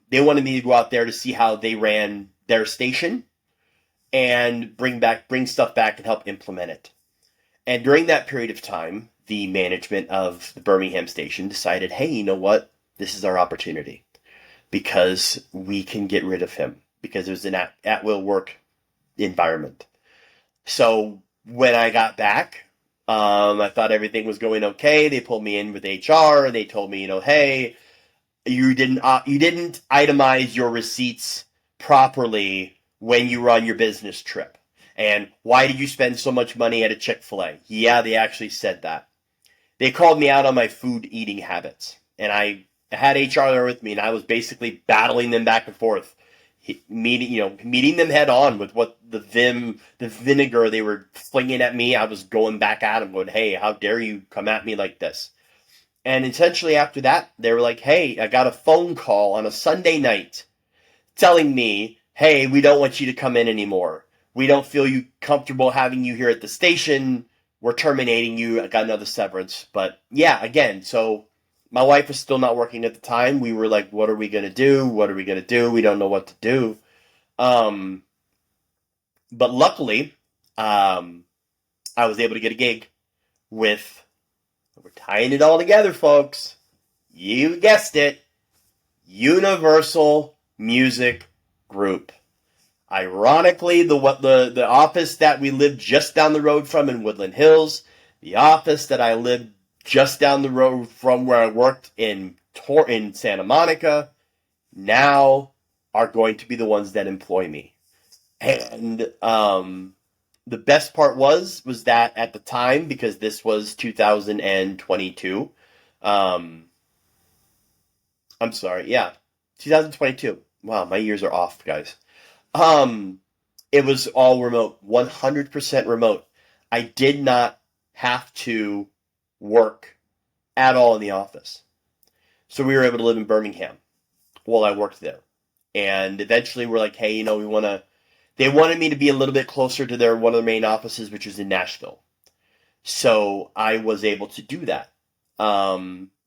They wanted me to go out there to see how they ran their station and bring stuff back and help implement it. And during that period of time, the management of the Birmingham station decided, hey, you know what? This is our opportunity because we can get rid of him because it was an at-will work environment. So when I got back, I thought everything was going okay. They pulled me in with HR and they told me, hey, you didn't itemize your receipts properly when you were on your business trip. And why did you spend so much money at a Chick-fil-A? Yeah, they actually said that. They called me out on my food eating habits. And I had HR there with me, and I was basically battling them back and forth, meeting them head on with what the vinegar they were flinging at me. I was going back at them, going, hey, how dare you come at me like this? And essentially after that, they were like, hey, I got a phone call on a Sunday night telling me, hey, we don't want you to come in anymore. We don't feel you comfortable having you here at the station. We're terminating you. I got another severance. But yeah, again, so my wife was still not working at the time. We were like, what are we going to do? What are we going to do? We don't know what to do. Um, but luckily, um, I was able to get a gig with, we're tying it all together, folks. You guessed it, Universal Music Group. Ironically, the office that we lived just down the road from in Woodland Hills, the office that I lived just down the road from where I worked in Santa Monica, now are going to be the ones that employ me. And the best part was that at the time, because this was 2022, I'm sorry, yeah, 2022. Wow, my years are off, guys. Um, it was all remote, 100% remote. I did not have to work at all in the office. So we were able to live in Birmingham while I worked there. And eventually we're like, hey, they wanted me to be a little bit closer to one of their main offices, which is in Nashville. So I was able to do that.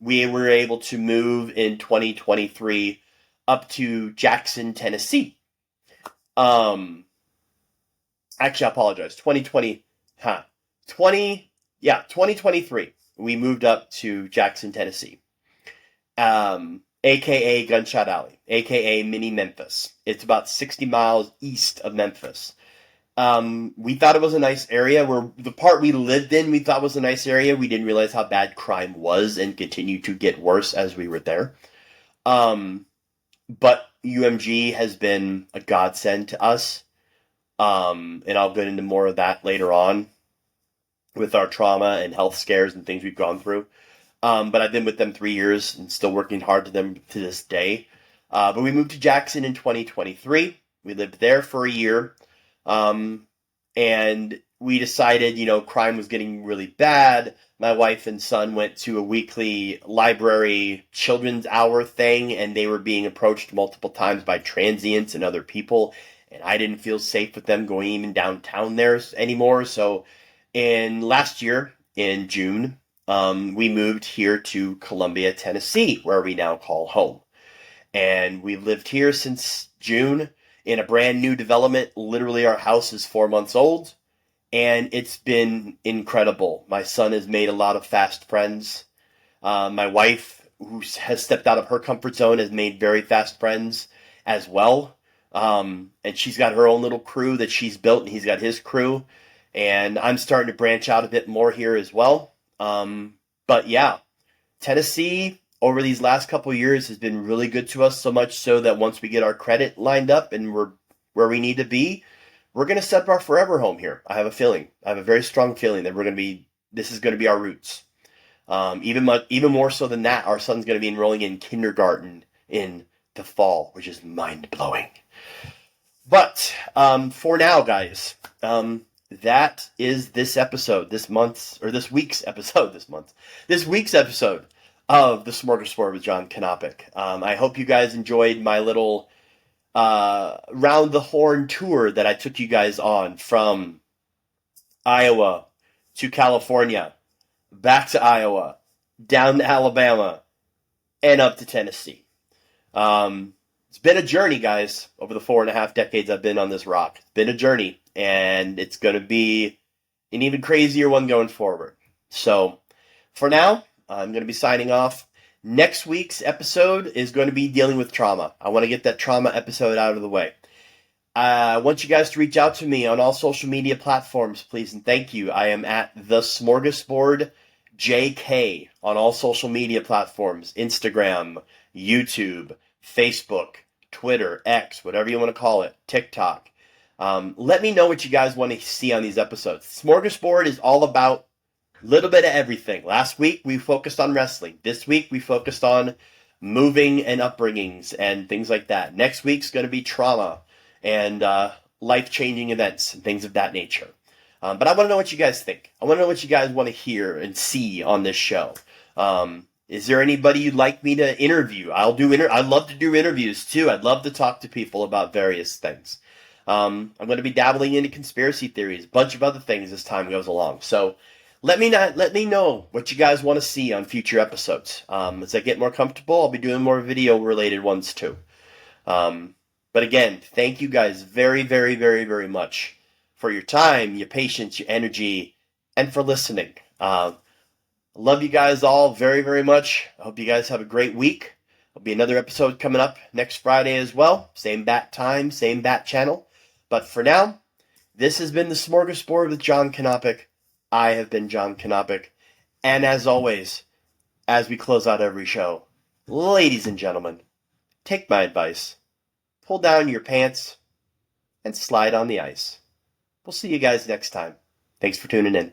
We were able to move in 2023 up to Jackson, Tennessee. Actually, I apologize. 2023. We moved up to Jackson, Tennessee. AKA Gunshot Alley, AKA Mini Memphis. It's about 60 miles east of Memphis. We thought it was a nice area. Where the part we lived in, we thought was a nice area. We didn't realize how bad crime was and continued to get worse as we were there. But UMG has been a godsend to us. And I'll get into more of that later on with our trauma and health scares and things we've gone through. But I've been with them 3 years and still working hard to them to this day. But we moved to Jackson in 2023. We lived there for a year. And we decided, crime was getting really bad. My wife and son went to a weekly library children's hour thing, and they were being approached multiple times by transients and other people. And I didn't feel safe with them going even downtown there anymore. So last year, in June, we moved here to Columbia, Tennessee, where we now call home. And we've lived here since June in a brand new development. Literally, our house is 4 months old, and it's been incredible. My son has made a lot of fast friends. My wife, who has stepped out of her comfort zone, has made very fast friends as well. And she's got her own little crew that she's built, and he's got his crew. And I'm starting to branch out a bit more here as well. But yeah, Tennessee over these last couple of years has been really good to us, so much so that once we get our credit lined up and we're where we need to be, we're going to set up our forever home here. I have a very strong feeling that this is going to be our roots. Even more so than that, our son's going to be enrolling in kindergarten in the fall, which is mind-blowing. But for now, guys, that is this week's episode of the Smorgasbord with John Knopick. I hope you guys enjoyed my little round the horn tour that I took you guys on from Iowa to California, back to Iowa, down to Alabama, and up to Tennessee. It's been a journey, guys, over the 4.5 decades I've been on this rock. It's been a journey, and it's going to be an even crazier one going forward. So, for now, I'm going to be signing off. Next week's episode is going to be dealing with trauma. I want to get that trauma episode out of the way. I want you guys to reach out to me on all social media platforms, please, and thank you. I am at the Smorgasbord JK on all social media platforms: Instagram, YouTube, Facebook, Twitter, X, whatever you want to call it, TikTok. Let me know what you guys want to see on these episodes. Smorgasbord is all about a little bit of everything. Last week, we focused on wrestling. This week, we focused on moving and upbringings and things like that. Next week's going to be trauma and life-changing events and things of that nature. But I want to know what you guys think. I want to know what you guys want to hear and see on this show. Is there anybody you'd like me to interview? I'd love to do interviews too. I'd love to talk to people about various things. I'm going to be dabbling into conspiracy theories, a bunch of other things as time goes along. So let me know what you guys want to see on future episodes. As I get more comfortable, I'll be doing more video related ones too. But again, thank you guys very, very, very, very much for your time, your patience, your energy, and for listening. Love you guys all very, very much. I hope you guys have a great week. There'll be another episode coming up next Friday as well. Same bat time, same bat channel. But for now, this has been the Smorgasbord with John Knopick. I have been John Knopick. And as always, as we close out every show, ladies and gentlemen, take my advice. Pull down your pants and slide on the ice. We'll see you guys next time. Thanks for tuning in.